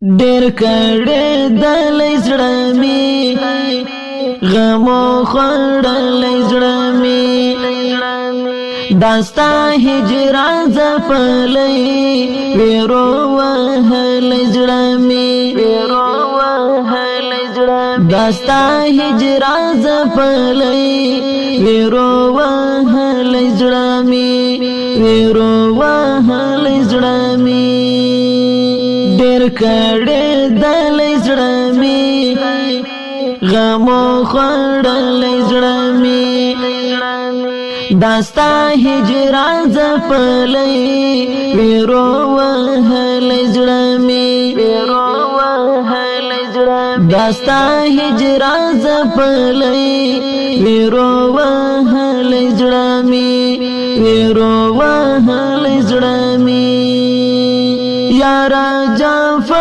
ډېر کړه دلې زړه می غمو خړلې زړه می داستا هجران زپلې ویرو وهلې زړه می داستا هجران زپلې ویرو وهلې زړه می ویرو وهلې زړه می ډېر کړه دلې زړه می غمو خړلې زړه می داستا هجران زپلې ویرو وهلې زړه می داستا هجران زپلې ویرو وهلې زړه می ویرو وهلې زړه می یارا جعفر